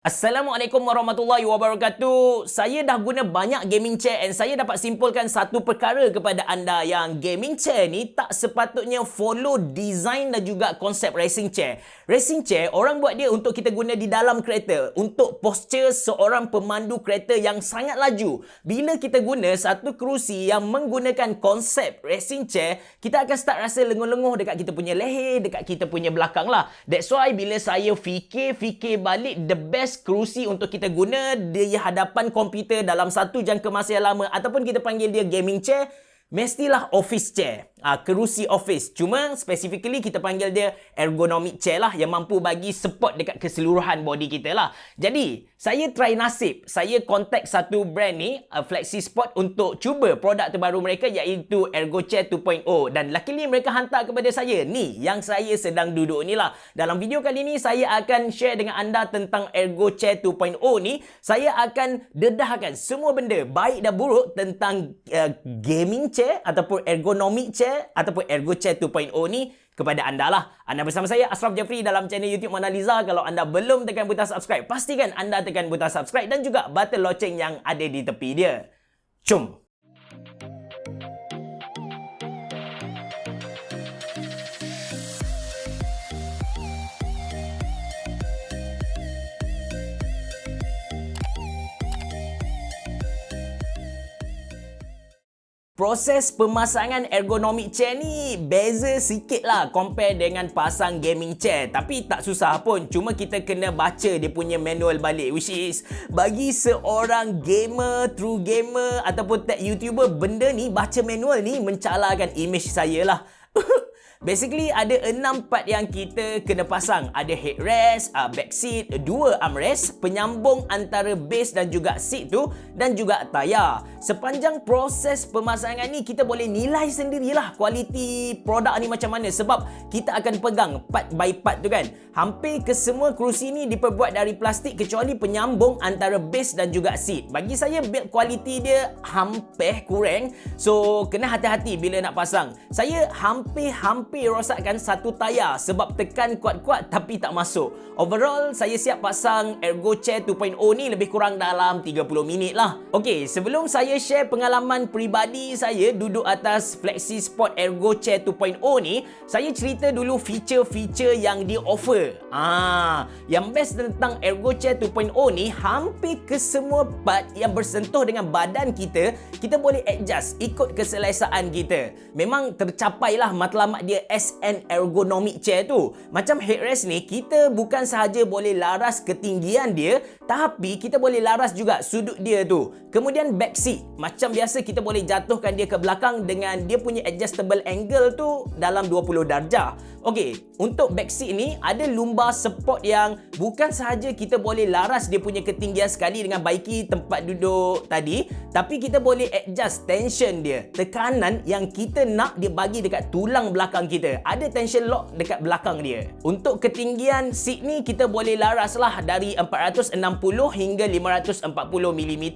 Assalamualaikum warahmatullahi wabarakatuh. Saya dah guna banyak gaming chair and saya dapat simpulkan satu perkara kepada anda yang gaming chair ni tak sepatutnya follow design dan juga konsep racing chair. Racing chair, orang buat dia untuk kita guna di dalam kereta, untuk posture seorang pemandu kereta yang sangat laju. Bila kita guna satu kerusi yang menggunakan konsep racing chair, kita akan start rasa lenguh-lenguh dekat kita punya leher, dekat kita punya belakang lah. That's why bila saya fikir balik, the best kerusi untuk kita guna di hadapan komputer dalam satu jangka masa yang lama ataupun kita panggil dia gaming chair, mestilah office chair. Kerusi office. Cuma specifically kita panggil dia ergonomic chair lah, yang mampu bagi support dekat keseluruhan body kita lah. Jadi, saya try nasib. Saya contact satu brand ni, Flexispot, untuk cuba produk terbaru mereka iaitu Ergochair 2.0. Dan luckily mereka hantar kepada saya. Ni, yang saya sedang duduk ni lah. Dalam video kali ni, saya akan share dengan anda tentang Ergochair 2.0 ni. Saya akan dedahkan semua benda, baik dan buruk, tentang gaming chair ataupun ergonomic chair ataupun Ergochair 2.0 ni kepada anda lah. Anda bersama saya Ashraf Jeffrey dalam channel YouTube Monaliza. Kalau anda belum tekan butang subscribe, pastikan anda tekan butang subscribe dan juga button loceng yang ada di tepi dia. Jom! Proses pemasangan ergonomic chair ni beza sikit lah compare dengan pasang gaming chair. Tapi tak susah pun. Cuma kita kena baca dia punya manual balik. Which is, bagi seorang gamer, true gamer ataupun tech YouTuber, benda ni, baca manual ni mencalakan image saya lah. Basically, ada 6 part yang kita kena pasang. Ada headrest, back seat, 2 armrest, penyambung antara base dan juga seat tu, dan juga tayar. Sepanjang proses pemasangan ni, kita boleh nilai sendirilah kualiti produk ni macam mana. Sebab kita akan pegang part by part tu kan. Hampir kesemua kerusi ni diperbuat dari plastik kecuali penyambung antara base dan juga seat. Bagi saya, build quality dia hampir kurang. So, kena hati-hati bila nak pasang. Saya hampir rosakkan satu tayar sebab tekan kuat-kuat tapi tak masuk. Overall, saya siap pasang Ergochair 2.0 ni lebih kurang dalam 30 minit lah. Okey, sebelum saya share pengalaman peribadi saya duduk atas Flexispot Ergochair 2.0 ni, saya cerita dulu feature-feature yang di-offer. Yang best tentang Ergochair 2.0 ni, hampir kesemua part yang bersentuh dengan badan kita, kita boleh adjust ikut keselesaan kita. Memang tercapailah matlamat dia as an ergonomic chair tu. Macam headrest ni, kita bukan sahaja boleh laras ketinggian dia, tapi kita boleh laras juga sudut dia tu. Kemudian back seat, macam biasa kita boleh jatuhkan dia ke belakang dengan dia punya adjustable angle tu dalam 20 darjah. Okey, untuk back seat ni ada lumbar support yang bukan sahaja kita boleh laras dia punya ketinggian sekali dengan baiki tempat duduk tadi, tapi kita boleh adjust tension dia, tekanan yang kita nak dia bagi dekat tulang belakang kita. Ada tension lock dekat belakang dia. Untuk ketinggian seat ni kita boleh laras lah dari 460 hingga 540 mm.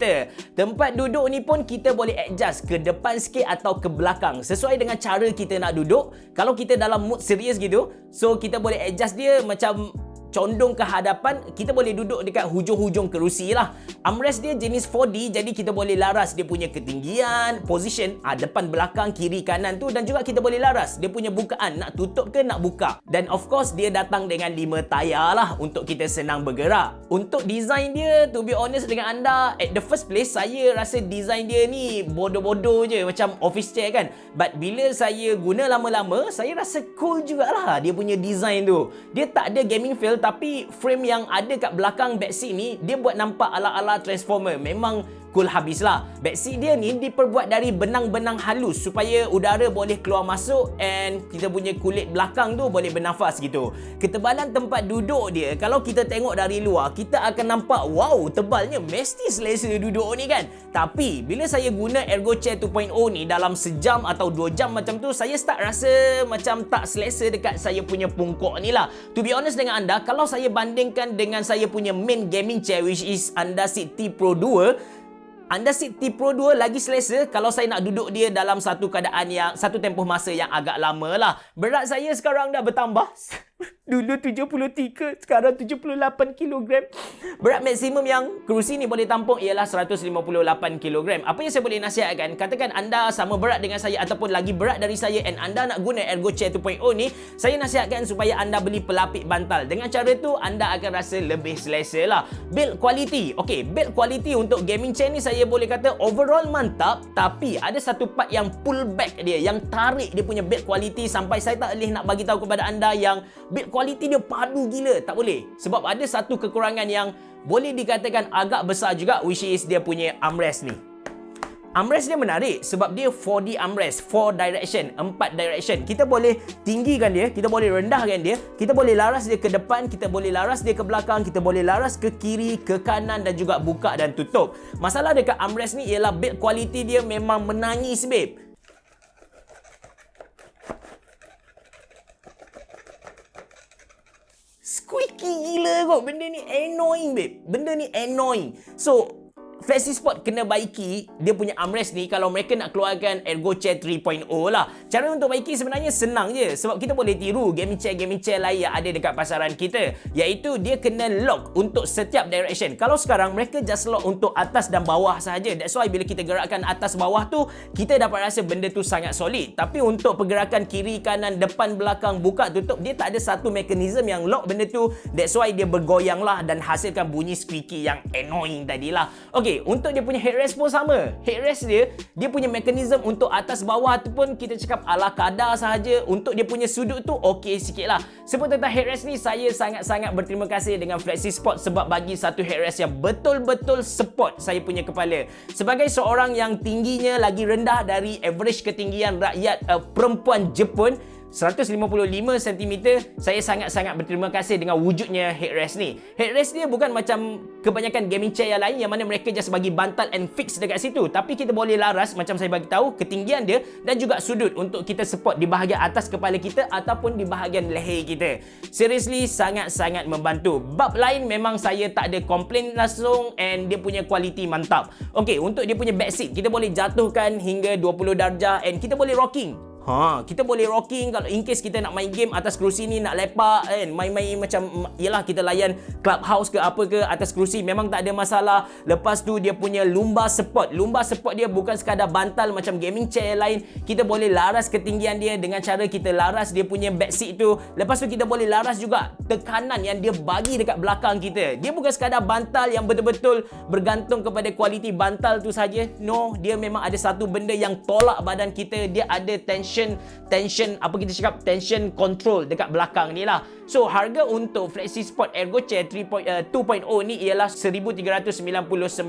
Tempat duduk ni pun kita boleh adjust ke depan sikit atau ke belakang sesuai dengan cara kita nak duduk. Kalau kita dalam mood serius gitu, so kita boleh adjust dia macam condong ke hadapan, kita boleh duduk dekat hujung-hujung kerusi lah. Armrest dia jenis 4D, jadi kita boleh laras dia punya ketinggian, position, depan, belakang, kiri, kanan tu, dan juga kita boleh laras dia punya bukaan, nak tutup ke nak buka. Dan of course, dia datang dengan 5 tayar lah untuk kita senang bergerak. Untuk design dia, to be honest dengan anda, at the first place, saya rasa design dia ni bodoh-bodoh je, macam office chair kan. But bila saya guna lama-lama, saya rasa cool jugalah dia punya design tu. Dia tak ada gaming feel, tapi frame yang ada kat belakang backseat ni, dia buat nampak ala-ala Transformer. Memang cool habis lah. Backseat dia ni diperbuat dari benang-benang halus supaya udara boleh keluar masuk and kita punya kulit belakang tu boleh bernafas gitu. Ketebalan tempat duduk dia, kalau kita tengok dari luar, kita akan nampak wow, tebalnya, mesti selesa duduk ni kan. Tapi bila saya guna Ergochair 2.0 ni dalam sejam atau 2 jam macam tu, saya start rasa macam tak selesa dekat saya punya pungkok ni lah. To be honest dengan anda, kalau saya bandingkan dengan saya punya main gaming chair which is Underseat T Pro 2, Underseat T Pro 2 lagi selesa kalau saya nak duduk dia dalam satu keadaan yang, satu tempoh masa yang agak lama lah. Berat saya sekarang dah bertambah Dulu 73, sekarang 78 kg. Berat maksimum yang kerusi ni boleh tampung ialah 158 kg. Apa yang saya boleh nasihatkan, katakan anda sama berat dengan saya ataupun lagi berat dari saya and anda nak guna Ergochair 2.0 ni, saya nasihatkan supaya anda beli pelapik bantal. Dengan cara tu, anda akan rasa lebih selesa lah. Build quality. Okay, build quality untuk gaming chair ni saya boleh kata overall mantap, tapi ada satu part yang pull back dia, yang tarik dia punya build quality sampai saya tak boleh nak bagi tahu kepada anda yang build quality dia padu gila. Tak boleh. Sebab ada satu kekurangan yang boleh dikatakan agak besar juga, which is dia punya armrest ni. Armrest dia menarik sebab dia 4D armrest, 4 direction, 4 direction. Kita boleh tinggikan dia, kita boleh rendahkan dia, kita boleh laras dia ke depan, kita boleh laras dia ke belakang, kita boleh laras ke kiri, ke kanan dan juga buka dan tutup. Masalah dekat armrest ni ialah build quality dia memang menangis, babe. Squeaky gila kot. Benda ni annoying, babe. Benda ni annoying. So, Flexispot kena baiki dia punya armrest ni kalau mereka nak keluarkan Ergochair 3.0 lah. Cara untuk baiki sebenarnya senang je. Sebab kita boleh tiru gaming chair lain yang ada dekat pasaran kita. Iaitu dia kena lock untuk setiap direction. Kalau sekarang mereka just lock untuk atas dan bawah sahaja. That's why bila kita gerakkan atas bawah tu, kita dapat rasa benda tu sangat solid. Tapi untuk pergerakan kiri, kanan, depan, belakang, buka, tutup, dia tak ada satu mekanisme yang lock benda tu. That's why dia bergoyang lah dan hasilkan bunyi squeaky yang annoying tadi lah. Okay, untuk dia punya headrest pun sama. Headrest dia punya mekanisme untuk atas bawah tu pun kita cakap ala kadar sahaja. Untuk dia punya sudut tu okey sikit lah. Sebab tentang headrest ni, saya sangat-sangat berterima kasih dengan Flexispot sebab bagi satu headrest yang betul-betul support saya punya kepala. Sebagai seorang yang tingginya lagi rendah dari average ketinggian rakyat perempuan Jepun, 155 cm, saya sangat-sangat berterima kasih dengan wujudnya headrest ni. Headrest dia bukan macam kebanyakan gaming chair yang lain yang mana mereka just bagi bantal and fix dekat situ. Tapi kita boleh laras macam saya bagi tahu ketinggian dia dan juga sudut untuk kita support di bahagian atas kepala kita ataupun di bahagian leher kita. Seriously, sangat-sangat membantu. Bab lain memang saya tak ada komplain langsung and dia punya kualiti mantap. Okey, untuk dia punya back seat, kita boleh jatuhkan hingga 20 darjah and kita boleh rocking. Kita boleh rocking kalau in case kita nak main game atas kerusi ni, nak lepak kan, main-main macam yelah kita layan clubhouse ke apa ke atas kerusi, memang tak ada masalah. Lepas tu dia punya lumbar support. Lumbar support dia bukan sekadar bantal macam gaming chair lain. Kita boleh laras ketinggian dia dengan cara kita laras dia punya back seat tu. Lepas tu kita boleh laras juga tekanan yang dia bagi dekat belakang kita. Dia bukan sekadar bantal yang betul-betul bergantung kepada kualiti bantal tu saja. No, dia memang ada satu benda yang tolak badan kita. Dia ada tension apa kita cakap, tension control dekat belakang ni lah. So harga untuk Flexispot Ergochair 2.0 ni ialah RM1,399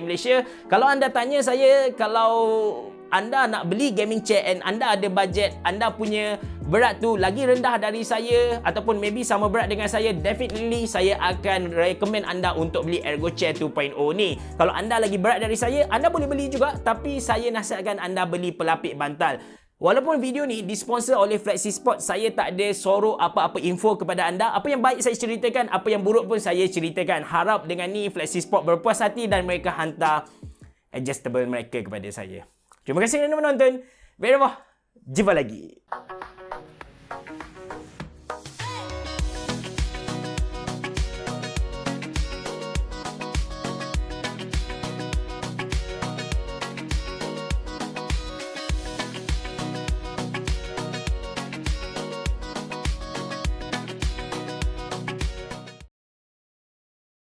Malaysia. Kalau anda tanya saya, kalau anda nak beli gaming chair and anda ada bajet, anda punya berat tu lagi rendah dari saya ataupun maybe sama berat dengan saya, definitely saya akan recommend anda untuk beli Ergochair 2.0 ni. Kalau anda lagi berat dari saya, anda boleh beli juga, tapi saya nasihatkan anda beli pelapik bantal. Walaupun video ni disponsor oleh Flexispot, saya tak ada sorok apa-apa info kepada anda. Apa yang baik saya ceritakan, apa yang buruk pun saya ceritakan. Harap dengan ni Flexispot berpuas hati dan mereka hantar adjustable mereka kepada saya. Terima kasih kerana menonton. Jumpa lagi.